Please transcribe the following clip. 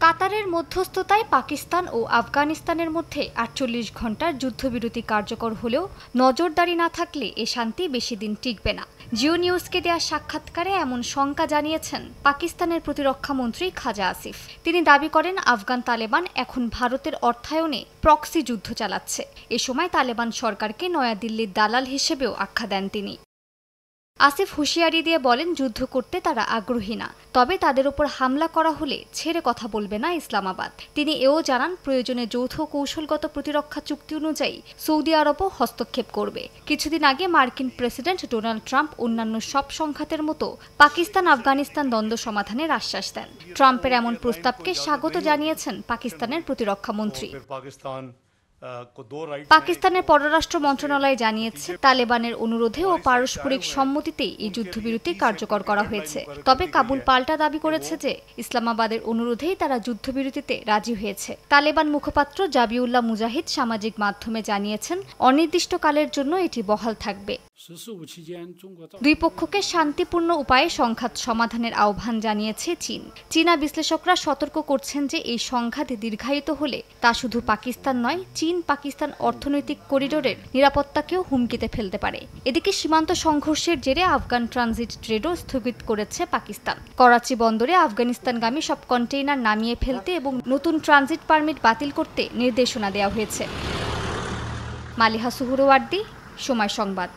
কাতারের মধ্যস্থতায় পাকিস্তান ও আফগানিস্তানের মধ্যে ৪৮ ঘণ্টার যুদ্ধবিরতি কার্যকর হলেও নজরদারি না থাকলে এ শান্তি বেশি দিন টিকবে না। জিও নিউজকে দেয়া সাক্ষাৎকারে এমন শঙ্কা জানিয়েছেন পাকিস্তানের প্রতিরক্ষা মন্ত্রী খাজা আসিফ। তিনি দাবি করেন, আফগান তালেবান এখন ভারতের অর্থায়নে প্রক্সি যুদ্ধ চালাচ্ছে। এ সময় তালেবান সরকারকে নয়াদিল্লির দালাল হিসেবেও আখ্যা দেন তিনি। আসিফ হুঁশিয়ারি দিয়ে বলেন, যুদ্ধ করতে তারা আগ্রহী না, তবে তাদের উপর হামলা করা হলে ছেড়ে কথা বলবে না ইসলামাবাদ। তিনি এও জানান, প্রয়োজনে যৌথ কৌশলগত প্রতিরক্ষা চুক্তি অনুযায়ী সৌদি আরবও হস্তক্ষেপ করবে। কিছুদিন আগে মার্কিন প্রেসিডেন্ট ডোনাল্ড ট্রাম্প অন্যান্য সব সংঘাতের মতো পাকিস্তান আফগানিস্তান দ্বন্দ্ব সমাধানের আশ্বাস দেন। ট্রাম্পের এমন প্রস্তাবকে স্বাগত জানিয়েছেন পাকিস্তানের প্রতিরক্ষা মন্ত্রী। পাকিস্তানের পররাষ্ট্র মন্ত্রণালয় জানিয়েছে, তালেবানের অনুরোধে ও পারস্পরিক সম্মতিতেই এই যুদ্ধবিরতি কার্যকর করা হয়েছে। তবে কাবুল পাল্টা দাবি করেছে যে ইসলামাবাদের অনুরোধেই তারা যুদ্ধবিরতিতে রাজি হয়েছে। তালেবান মুখপাত্র জাবিউল্লাহ মুজাহিদ সামাজিক মাধ্যমে জানিয়েছেন, অনির্দিষ্টকালের জন্য এটি বহাল থাকবে। দুই পক্ষকে শান্তিপূর্ণ উপায়ে সংঘাত সমাধানের আহ্বান জানিয়েছে চীন। চীনা বিশ্লেষকরা সতর্ক করছেন যে এই সংঘাত দীর্ঘায়িত হলে তা শুধু পাকিস্তান নয়, চীন পাকিস্তান অর্থনৈতিক করিডোরের নিরাপত্তাকেও হুমকিতে ফেলতে পারে। এদিকে সীমান্ত সংঘর্ষের জেরে আফগান ট্রানজিট ট্রেডও স্থগিত করেছে পাকিস্তান। করাচি বন্দরে আফগানিস্তানগামী সব কন্টেইনার নামিয়ে ফেলতে এবং নতুন ট্রানজিট পারমিট বাতিল করতে নির্দেশনা দেওয়া হয়েছে। মালিহা সুহরওয়ার্দী, সময় সংবাদ।